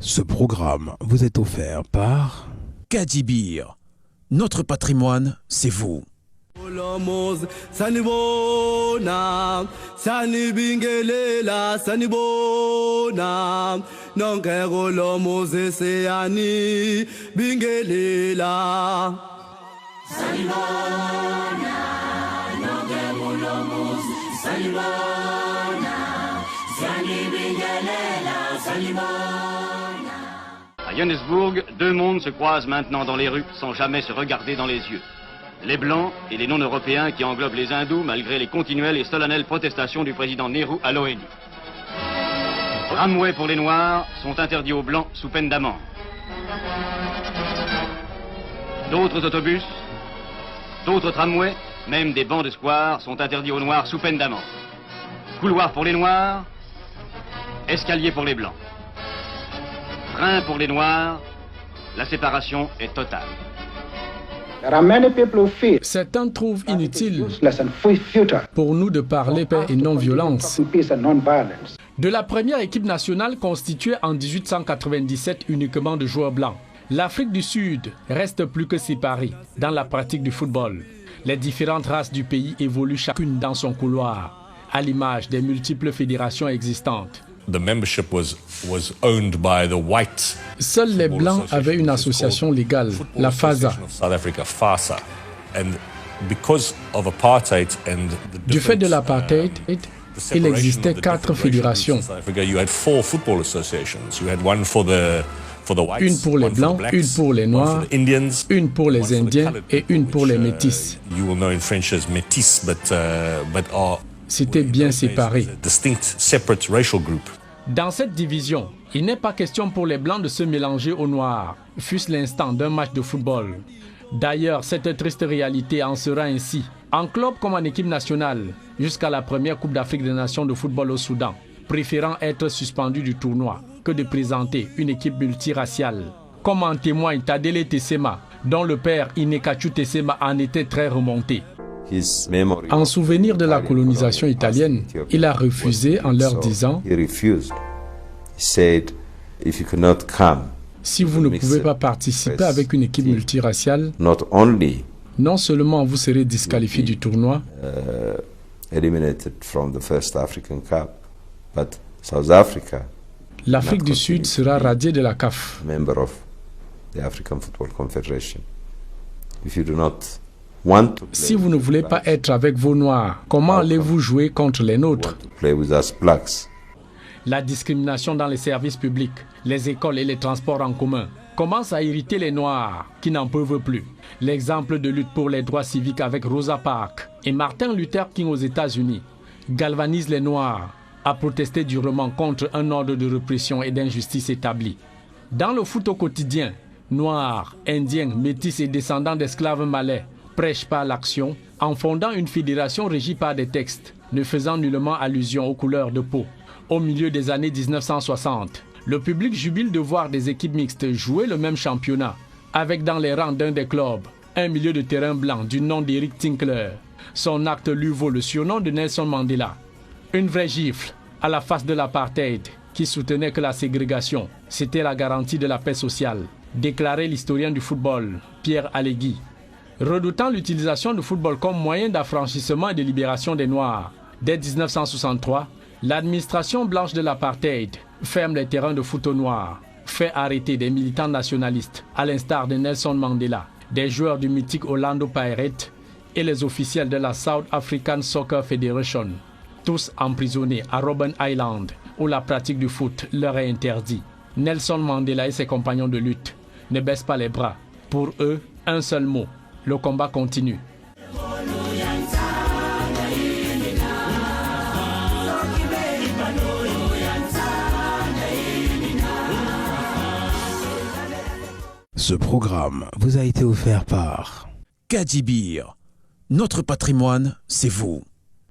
Ce programme vous est offert par Kadibir. Notre patrimoine, c'est vous. Sanibona, sanibingelela, sanibona, nonkego lomuzi seyani bingelela. Sanibona, nonkego lomuzi, sanibona, sanibingelela, sanibona. À Johannesburg, deux mondes se croisent maintenant dans les rues sans jamais se regarder dans les yeux. Les Blancs et les non-européens qui englobent les hindous malgré les continuelles et solennelles protestations du président Nehru à l'ONU. Tramways pour les Noirs sont interdits aux Blancs sous peine d'amende. D'autres autobus, d'autres tramways, même des bancs de square sont interdits aux Noirs sous peine d'amende. Couloirs pour les Noirs, escaliers pour les Blancs. Train pour les Noirs, la séparation est totale. Certains trouvent inutile pour nous de parler paix et non-violence. De la première équipe nationale constituée en 1897 uniquement de joueurs blancs, l'Afrique du Sud reste plus que séparée dans la pratique du football. Les différentes races du pays évoluent chacune dans son couloir, à l'image des multiples fédérations existantes. The membership was owned by the white. Seuls les Blancs avaient une association légale, la FASA. South Africa, FASA. And because of apartheid and du fait de l'apartheid, il existait 4 fédérations. You had 4 football associations. You had one for the whites, une pour les Blancs, une pour les Noirs, une pour les Indiens et une pour les Métis. You will know in French as métis, but c'était bien séparé. Distinct, separate racial group. Dans cette division, il n'est pas question pour les Blancs de se mélanger aux Noirs, fût-ce l'instant d'un match de football. D'ailleurs, cette triste réalité en sera ainsi, en club comme en équipe nationale, jusqu'à la première Coupe d'Afrique des Nations de football au Soudan, préférant être suspendu du tournoi que de présenter une équipe multiraciale. Comme en témoigne Tadele Tessema, dont le père Inekachu Tessema en était très remonté. En souvenir de la colonisation italienne, il a refusé en leur disant « Si vous ne pouvez pas participer avec une équipe multiraciale, non seulement vous serez disqualifié du tournoi, l'Afrique du Sud sera radiée de la CAF. Si vous ne voulez pas être avec vos Noirs, comment allez-vous jouer contre les nôtres? La discrimination dans les services publics, les écoles et les transports en commun commence à irriter les Noirs qui n'en peuvent plus. L'exemple de lutte pour les droits civiques avec Rosa Parks et Martin Luther King aux États-Unis galvanise les Noirs à protester durement contre un ordre de répression et d'injustice établi. Dans le foot au quotidien, Noirs, Indiens, Métis et descendants d'esclaves malais prêche pas l'action en fondant une fédération régie par des textes ne faisant nullement allusion aux couleurs de peau. Au milieu des années 1960, le public jubile de voir des équipes mixtes jouer le même championnat avec dans les rangs d'un des clubs un milieu de terrain blanc du nom d'Eric Tinkler. Son acte lui vaut le surnom de Nelson Mandela. Une vraie gifle à la face de l'apartheid qui soutenait que la ségrégation, c'était la garantie de la paix sociale, déclarait l'historien du football, Pierre Allegui. Redoutant l'utilisation du football comme moyen d'affranchissement et de libération des Noirs, dès 1963, l'administration blanche de l'apartheid ferme les terrains de foot aux Noirs, fait arrêter des militants nationalistes, à l'instar de Nelson Mandela, des joueurs du mythique Orlando Pirates et les officiels de la South African Soccer Federation, tous emprisonnés à Robben Island, où la pratique du foot leur est interdite. Nelson Mandela et ses compagnons de lutte ne baissent pas les bras. Pour eux, un seul mot. Le combat continue. Ce programme vous a été offert par Kadibir. Notre patrimoine, c'est vous.